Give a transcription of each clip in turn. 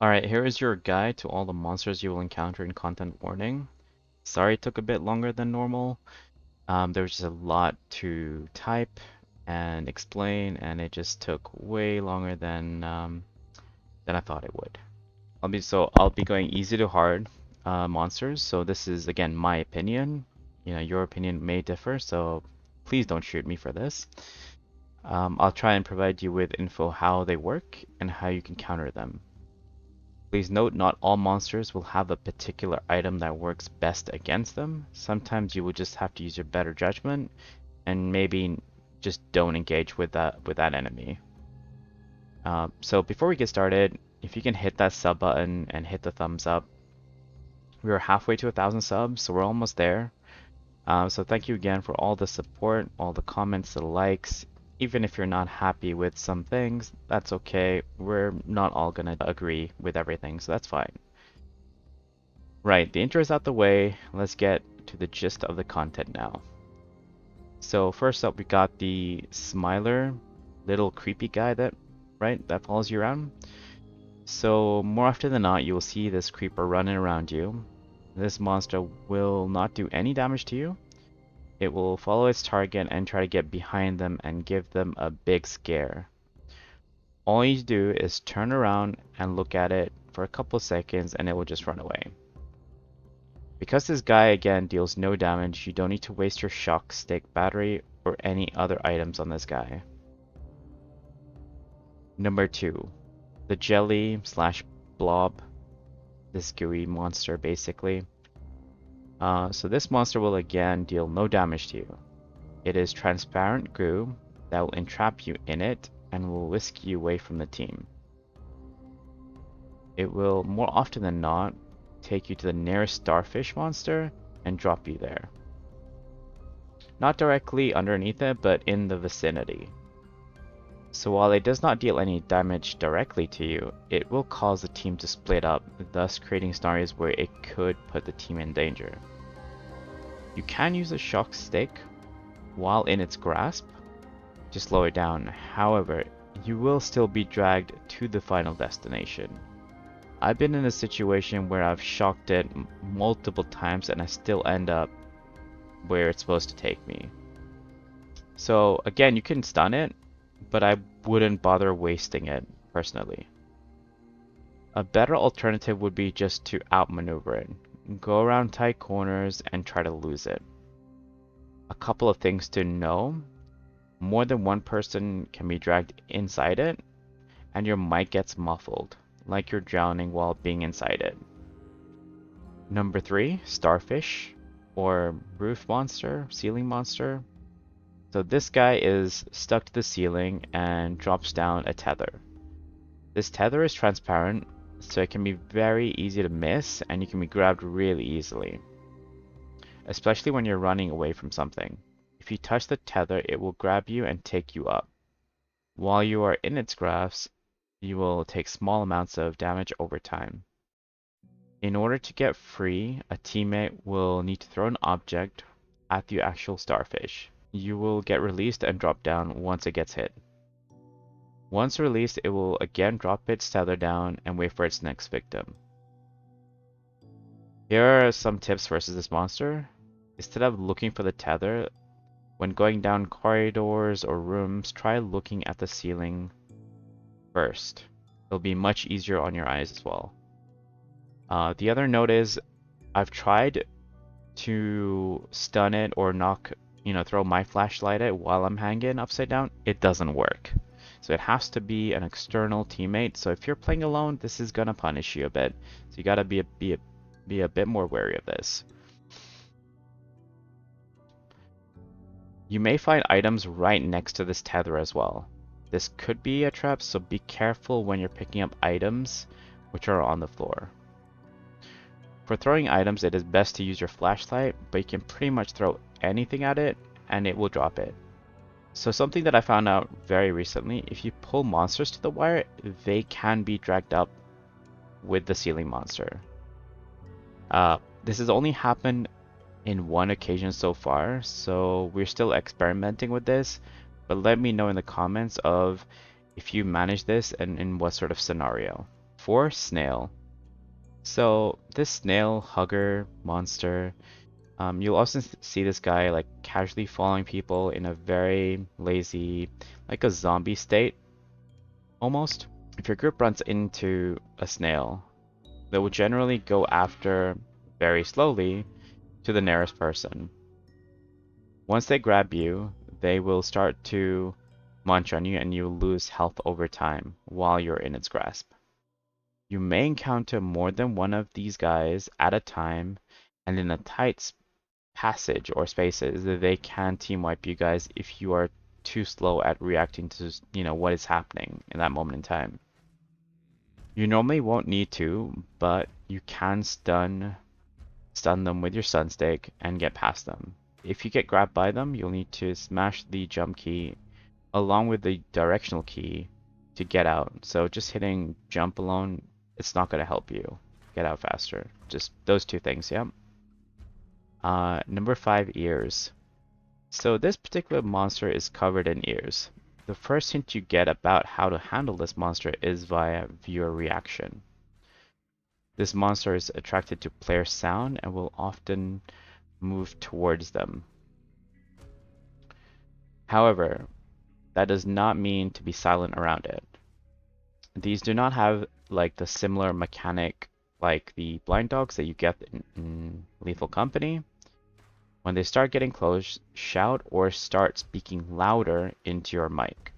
Alright, here is your guide to all the monsters you will encounter in content warning. Sorry it took a bit longer than normal. There was just a lot to type and explain, and it just took way longer than I thought it would. I'll be going easy to hard monsters. So this is again my opinion. You know, your opinion may differ, so please don't shoot me for this. I'll try and provide you with info how they work and how you can counter them. Please note not all monsters will have a particular item that works best against them. Sometimes you will just have to use your better judgment and maybe just don't engage with that enemy. So before we get started, if you can hit that sub button and hit the thumbs up. We are halfway to 1,000 subs, so we're almost there. So thank you again for all the support, all the comments, the likes. Even if you're not happy with some things, that's okay. We're not all gonna agree with everything, so that's fine. Right, the intro is out the way. Let's get to the gist of the content now. So first up, we got the Smiler, little creepy guy that follows you around. So more often than not, you will see this creeper running around you. This monster will not do any damage to you. It will follow its target and try to get behind them and give them a big scare. All you do is turn around and look at it for a couple seconds and it will just run away. Because this guy again deals no damage, you don't need to waste your shock stick battery or any other items on this guy. Number 2. The jelly slash blob. This gooey monster basically. So this monster will again deal no damage to you. It is transparent goo that will entrap you in it and will whisk you away from the team. It will more often than not take you to the nearest Starfish monster and drop you there. Not directly underneath it, but in the vicinity. So while it does not deal any damage directly to you, it will cause the team to split up, thus creating scenarios where it could put the team in danger. You can use a shock stick while in its grasp to slow it down. However, you will still be dragged to the final destination. I've been in a situation where I've shocked it multiple times and I still end up where it's supposed to take me. So again, you can stun it, but I wouldn't bother wasting it personally. A better alternative would be just to outmaneuver it. Go around tight corners and try to lose it. A couple of things to know. More than one person can be dragged inside it, and your mic gets muffled, like you're drowning while being inside it. Number 3, Starfish, or roof monster, ceiling monster. So this guy is stuck to the ceiling and drops down a tether. This tether is transparent, so it can be very easy to miss and you can be grabbed really easily. Especially when you're running away from something. If you touch the tether, it will grab you and take you up. While you are in its grasp, you will take small amounts of damage over time. In order to get free, a teammate will need to throw an object at the actual starfish. You will get released and drop down once it gets hit. Once released, it will again drop its tether down and wait for its next victim. Here are some tips versus this monster. Instead of looking for the tether, when going down corridors or rooms, try looking at the ceiling first. It'll be much easier on your eyes as well. The other note is, I've tried to stun it or throw my flashlight at it while I'm hanging upside down. It doesn't work. So it has to be an external teammate. So if you're playing alone, this is gonna punish you a bit. So you gotta be a bit more wary of this. You may find items right next to this tether as well. This could be a trap, so be careful when you're picking up items which are on the floor. For throwing items, it is best to use your flashlight, but you can pretty much throw anything at it and it will drop it. So something that I found out very recently, if you pull monsters to the wire, they can be dragged up with the ceiling monster. This has only happened in one occasion so far, so we're still experimenting with this, but let me know in the comments of if you manage this and in what sort of scenario. 4. Snail. So this Snail Hugger monster, you'll often see this guy like casually following people in a very lazy, like a zombie state, almost. If your group runs into a snail, they will generally go after, very slowly, to the nearest person. Once they grab you, they will start to munch on you and you lose health over time while you're in its grasp. You may encounter more than one of these guys at a time, and in a tight passage or spaces, they can team wipe you guys if you are too slow at reacting to, what is happening in that moment in time. You normally won't need to, but you can stun them with your stun stick and get past them. If you get grabbed by them, you'll need to smash the jump key along with the directional key to get out. So just hitting jump alone, it's not going to help you get out faster. Just those two things, yeah. Number 5, ears. So this particular monster is covered in ears. The first hint you get about how to handle this monster is via viewer reaction. This monster is attracted to player sound and will often move towards them. However, that does not mean to be silent around it. These do not have like the similar mechanic like the blind dogs that you get in Lethal Company. When they start getting close, shout or start speaking louder into your mic.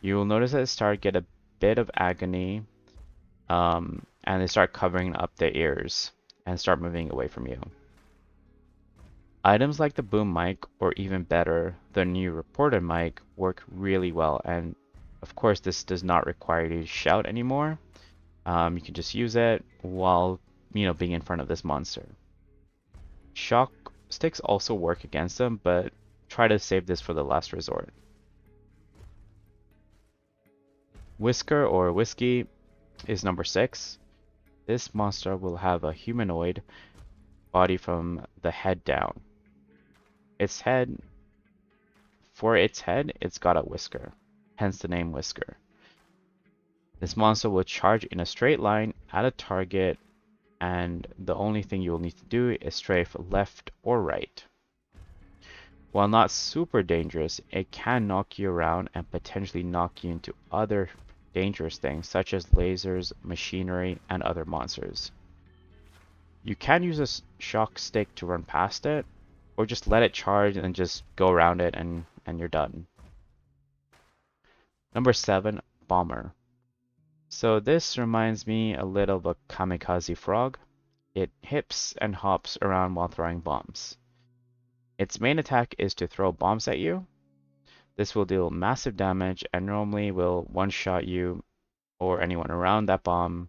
You will notice that they start get a bit of agony, and they start covering up their ears and start moving away from you. Items like the boom mic, or even better, the new reporter mic, work really well, and of course this does not require you to shout anymore. You can just use it while being in front of this monster. Shock sticks also work against them, but try to save this for the last resort. Whisker or Whiskey is number 6. This monster will have a humanoid body from the head down. For its head, it's got a whisker, hence the name Whisker. This monster will charge in a straight line at a target, and the only thing you will need to do is strafe left or right. While not super dangerous, it can knock you around and potentially knock you into other dangerous things such as lasers, machinery, and other monsters. You can use a shock stick to run past it, or just let it charge and just go around it and you're done. Number 7, Bomber. So this reminds me a little of a kamikaze frog. It hips and hops around while throwing bombs. Its main attack is to throw bombs at you. This will deal massive damage and normally will one-shot you or anyone around that bomb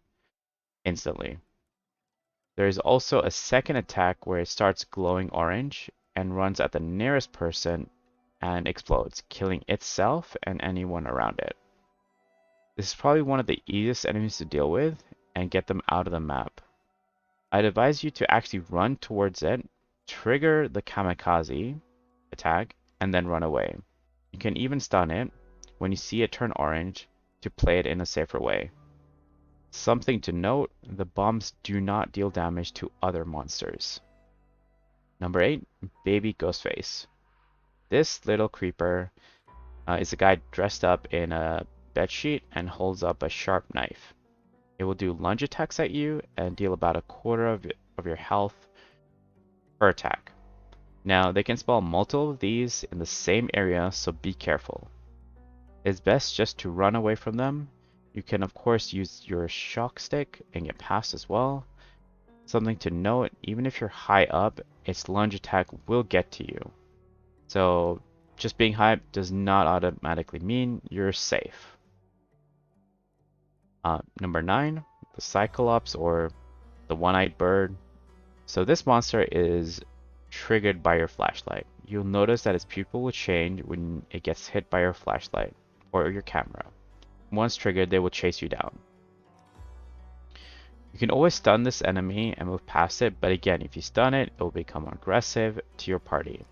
instantly. There is also a second attack where it starts glowing orange and runs at the nearest person and explodes, killing itself and anyone around it. This is probably one of the easiest enemies to deal with and get them out of the map. I'd advise you to actually run towards it, trigger the kamikaze attack, and then run away. You can even stun it when you see it turn orange to play it in a safer way. Something to note, the bombs do not deal damage to other monsters. Number 8, Baby Ghostface. This little creeper is a guy dressed up in a bedsheet and holds up a sharp knife. It will do lunge attacks at you and deal about a quarter of your health per attack. Now, they can spawn multiple of these in the same area, so be careful. It's best just to run away from them. You can of course use your shock stick and get past as well. Something to note, even if you're high up, its lunge attack will get to you. So just being high up does not automatically mean you're safe. Number 9, the Cyclops, or the one-eyed bird. So this monster is triggered by your flashlight. You'll notice that its pupil will change when it gets hit by your flashlight or your camera. Once triggered, they will chase you down. You can always stun this enemy and move past it, but again, if you stun it, it will become aggressive to your party.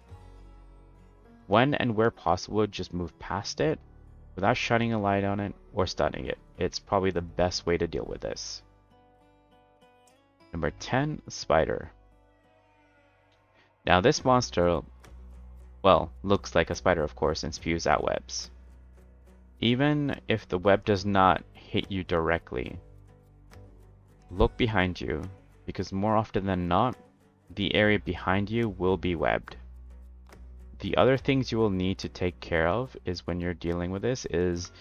When and where possible, just move past it without shining a light on it or stunning it. it's probably the best way to deal with this. Number 10, Spider. Now this monster, well, looks like a spider of course and spews out webs. Even if the web does not hit you directly, look behind you, because more often than not, the area behind you will be webbed. The other things you will need to take care of is when you're dealing with this is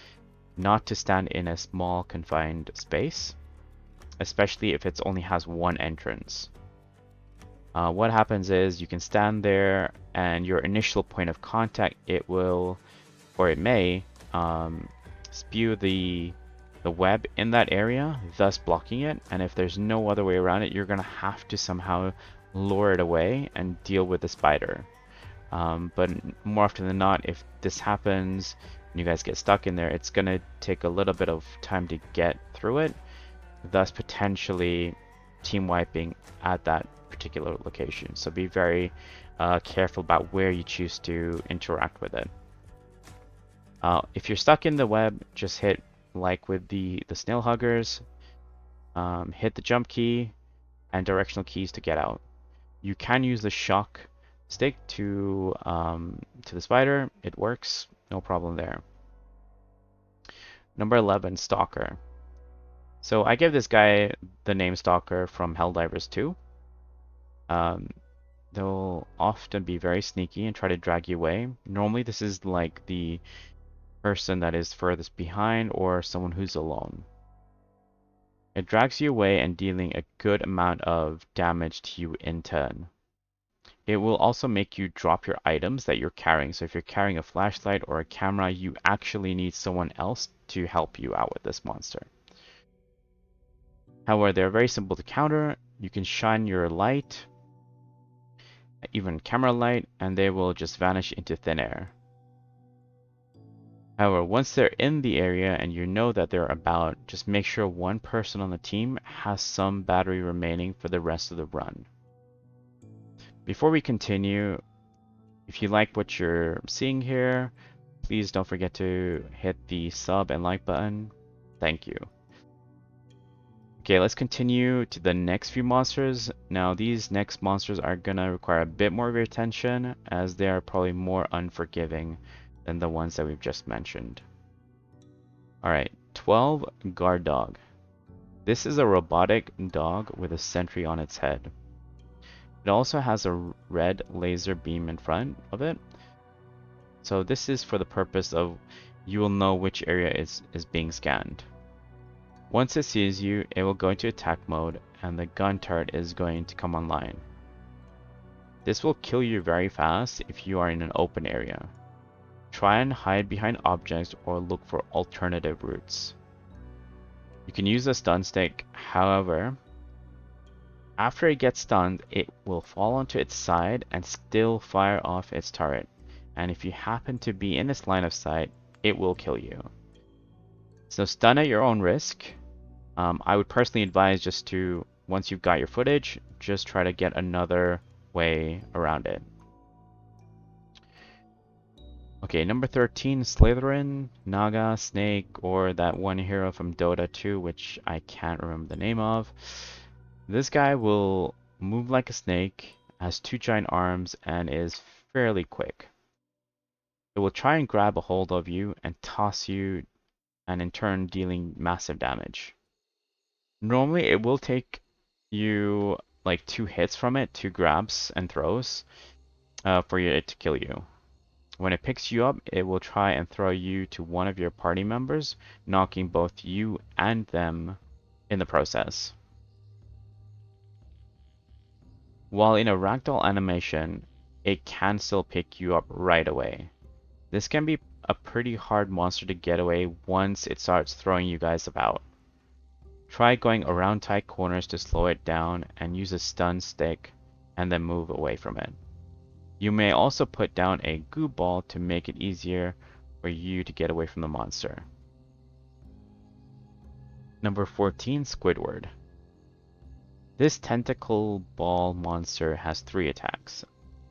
not to stand in a small confined space, especially if it only has one entrance. What happens is you can stand there and your initial point of contact, it will, or it may, spew the web in that area, thus blocking it, and if there's no other way around it, you're going to have to somehow lure it away and deal with the spider. But more often than not, if this happens and you guys get stuck in there, it's going to take a little bit of time to get through it, thus potentially team wiping at that particular location. So be very careful about where you choose to interact with it. If you're stuck in the web, just hit, like with the Snail Huggers, hit the jump key and directional keys to get out. You can use the shock stick to the spider. It works, no problem there. Number 11, Stalker. So I give this guy the name Stalker from Helldivers 2. They'll often be very sneaky and try to drag you away. Normally this is like the person that is furthest behind or someone who's alone. It drags you away and dealing a good amount of damage to you in turn. It will also make you drop your items that you're carrying. So if you're carrying a flashlight or a camera, you actually need someone else to help you out with this monster. However, they're very simple to counter. You can shine your light, even camera light, and they will just vanish into thin air. However, once they're in the area and you know that they're about, just make sure one person on the team has some battery remaining for the rest of the run. Before we continue, if you like what you're seeing here, please don't forget to hit the sub and like button. Thank you. Okay, let's continue to the next few monsters. Now these next monsters are gonna require a bit more of your attention as they are probably more unforgiving than the ones that we've just mentioned. Alright, 12, Guard Dog. This is a robotic dog with a sentry on its head. It also has a red laser beam in front of it. So this is for the purpose of you will know which area is being scanned. Once it sees you, it will go into attack mode and the gun turret is going to come online. This will kill you very fast if you are in an open area. Try and hide behind objects or look for alternative routes. You can use a stun stick, however, after it gets stunned, it will fall onto its side and still fire off its turret. And if you happen to be in its line of sight, it will kill you. So stun at your own risk. I would personally advise just to, once you've got your footage, just try to get another way around it. Okay, number 13, Slytherin, Naga, Snake, or that one hero from Dota 2, which I can't remember the name of. This guy will move like a snake, has 2 giant arms, and is fairly quick. It will try and grab a hold of you and toss you, and in turn dealing massive damage. Normally it will take you like 2 hits from it, 2 grabs and throws, for it to kill you. When it picks you up, it will try and throw you to one of your party members, knocking both you and them in the process. While in a ragdoll animation, it can still pick you up right away. This can be a pretty hard monster to get away once it starts throwing you guys about. Try going around tight corners to slow it down and use a stun stick and then move away from it. You may also put down a goo ball to make it easier for you to get away from the monster. Number 14, Squidward. This tentacle ball monster has 3 attacks.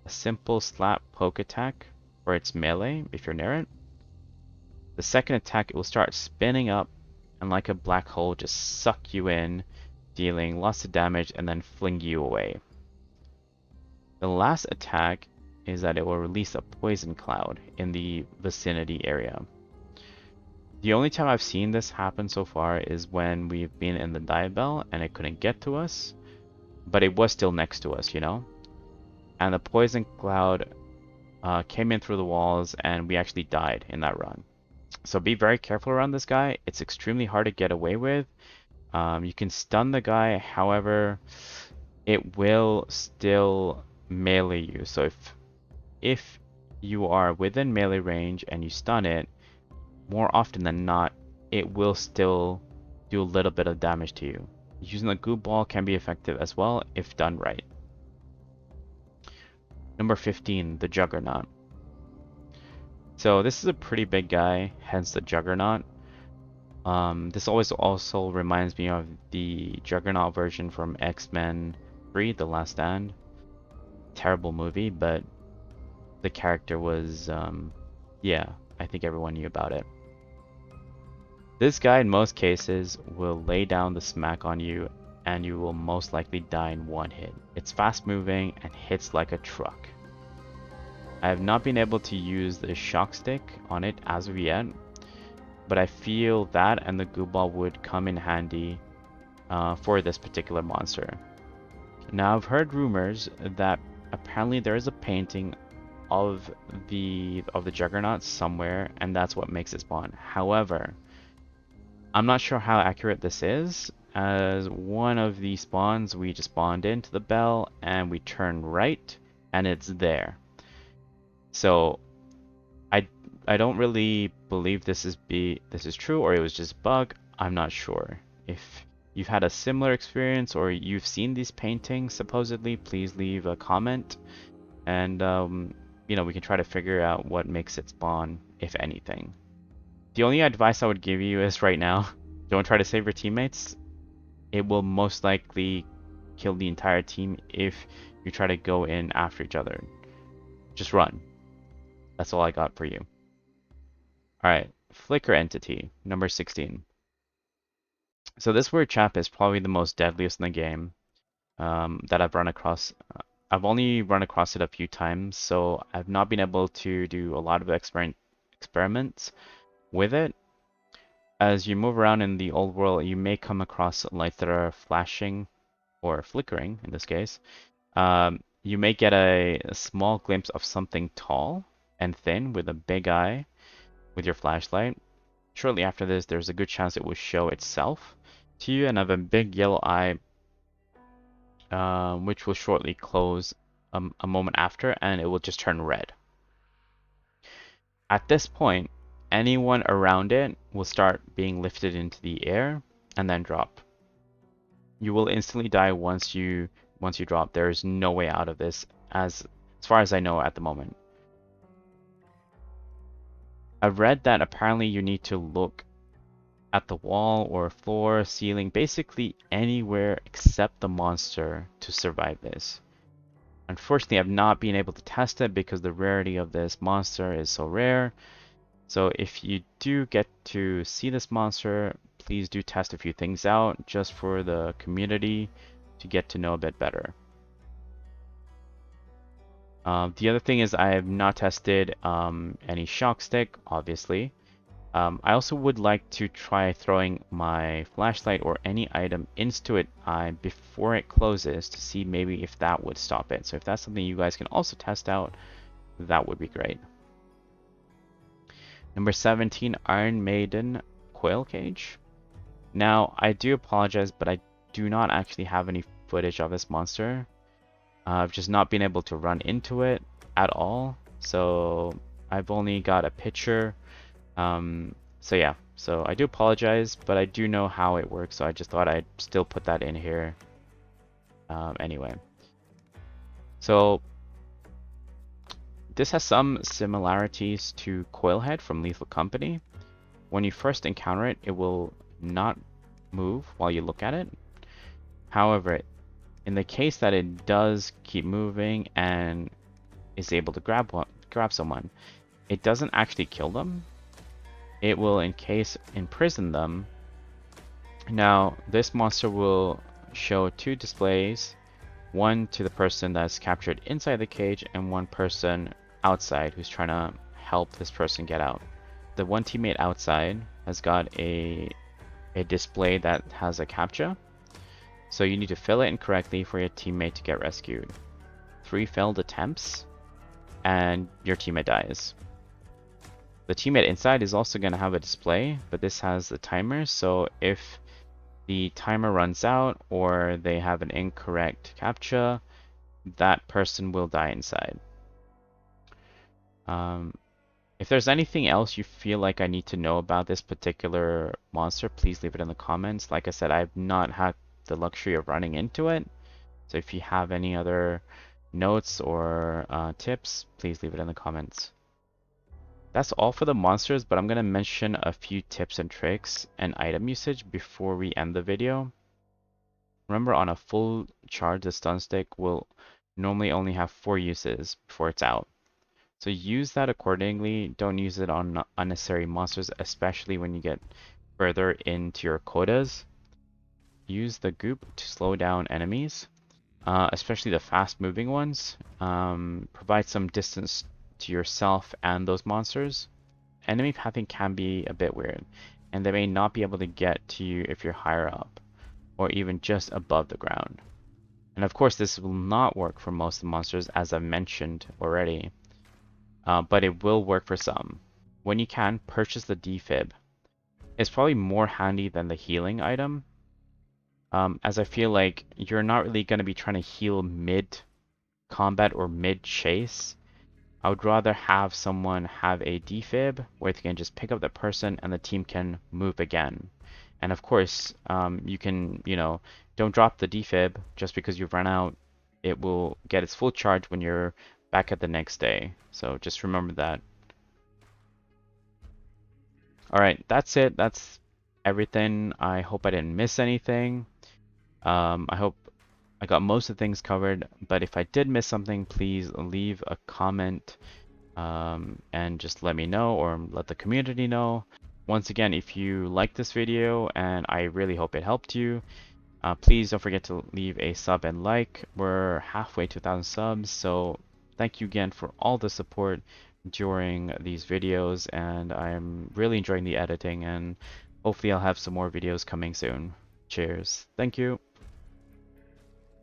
A simple slap poke attack for its melee if you're near it. The second attack, it will start spinning up and like a black hole just suck you in, dealing lots of damage and then fling you away. The last attack is that it will release a poison cloud in the vicinity area. The only time I've seen this happen so far is when we've been in the dive bell and it couldn't get to us, but it was still next to us, you know? And the poison cloud came in through the walls and we actually died in that run. So be very careful around this guy. It's extremely hard to get away with. You can stun the guy, however, it will still melee you. So if you are within melee range and you stun it, more often than not, it will still do a little bit of damage to you. Using the goo ball can be effective as well if done right. Number 15, the Juggernaut. So this is a pretty big guy, hence the Juggernaut. This always also reminds me of the Juggernaut version from X-Men 3, The Last Stand. Terrible movie, but the character was, yeah, I think everyone knew about it. This guy in most cases will lay down the smack on you and you will most likely die in one hit. It's fast moving and hits like a truck. I have not been able to use the shock stick on it as of yet, but I feel that and the goo ball would come in handy for this particular monster. Now I've heard rumors that apparently there is a painting of the Juggernaut somewhere and that's what makes it spawn. However, I'm not sure how accurate this is, as one of the spawns we just spawned into the bell and we turn right and it's there. So I don't really believe this is true or it was just a bug. I'm not sure. If you've had a similar experience or you've seen these paintings supposedly, please leave a comment and you know, we can try to figure out what makes it spawn, if anything. The only advice I would give you is right now, don't try to save your teammates. It will most likely kill the entire team if you try to go in after each other. Just run. That's all I got for you. Alright, Flicker Entity, number 16. So this weird chap is probably the most deadliest in the game that I've run across. I've only run across it a few times, so I've not been able to do a lot of experiments with it. As you move around in the old world, you may come across lights that are flashing or flickering in this case. You may get a small glimpse of something tall and thin with a big eye with your flashlight. Shortly after this, there's a good chance it will show itself to you and have a big yellow eye, which will shortly close a moment after, and it will just turn red. At this point, anyone around it will start being lifted into the air and then drop. You will instantly die once you drop. There is no way out of this as far as I know at the moment. I've read that apparently you need to look at the wall or floor, ceiling, basically anywhere except the monster to survive this. Unfortunately, I've not been able to test it because the rarity of this monster is so rare. So if you do get to see this monster, please do test a few things out just for the community to get to know a bit better. The other thing is I have not tested any shock stick, obviously. I also would like to try throwing my flashlight or any item into its eye before it closes to see maybe if that would stop it. So if that's something you guys can also test out, that would be great. Number 17, Iron Maiden Coil Cage. Now, I do apologize, but I do not actually have any footage of this monster. I've just not been able to run into it at all. So I've only got a picture. So yeah, so I do apologize, but I do know how it works, so I just thought I'd still put that in here anyway. So this has some similarities to Coilhead from Lethal Company. When you first encounter it, it will not move while you look at it. However, in the case that it does keep moving and is able to grab someone, it doesn't actually kill them. It will, in case, imprison them Now, this monster will show two displays, one to the person that's captured inside the cage and one person outside who's trying to help this person get out. The one teammate outside has got a display that has a CAPTCHA, so you need to fill it in correctly for your teammate to get rescued. 3 failed attempts and your teammate dies. The teammate inside is also going to have a display, but this has the timer, so if the timer runs out or they have an incorrect CAPTCHA, that person will die inside. If there's anything else you feel like I need to know about this particular monster, please leave it in the comments. Like I said, I've not had the luxury of running into it, so if you have any other notes or tips, please leave it in the comments. That's all for the monsters, but I'm going to mention a few tips and tricks and item usage before we end the video. Remember, on a full charge, the stun stick will normally only have 4 uses before it's out. So use that accordingly. Don't use it on unnecessary monsters, especially when you get further into your quotas. Use the goop to slow down enemies, especially the fast moving ones. Provide some distance to yourself and those monsters. Enemy pathing can be a bit weird, and they may not be able to get to you if you're higher up, or even just above the ground. And of course, this will not work for most of the monsters, as I've mentioned already, but it will work for some. When you can, purchase the defib. It's probably more handy than the healing item, as I feel like you're not really going to be trying to heal mid-combat or mid-chase. I would rather have someone have a defib where they can just pick up the person and the team can move again. And of course, you can, don't drop the defib just because you've run out. It will get its full charge when you're back at the next day. So just remember that. Alright, that's it. That's everything. I hope I didn't miss anything. I hope I got most of the things covered, but if I did miss something, please leave a comment and just let me know or let the community know. Once again, if you like this video, and I really hope it helped you, please don't forget to leave a sub and like. We're halfway to 1,000 subs, so thank you again for all the support during these videos, and I'm really enjoying the editing, and hopefully I'll have some more videos coming soon. Cheers. Thank you.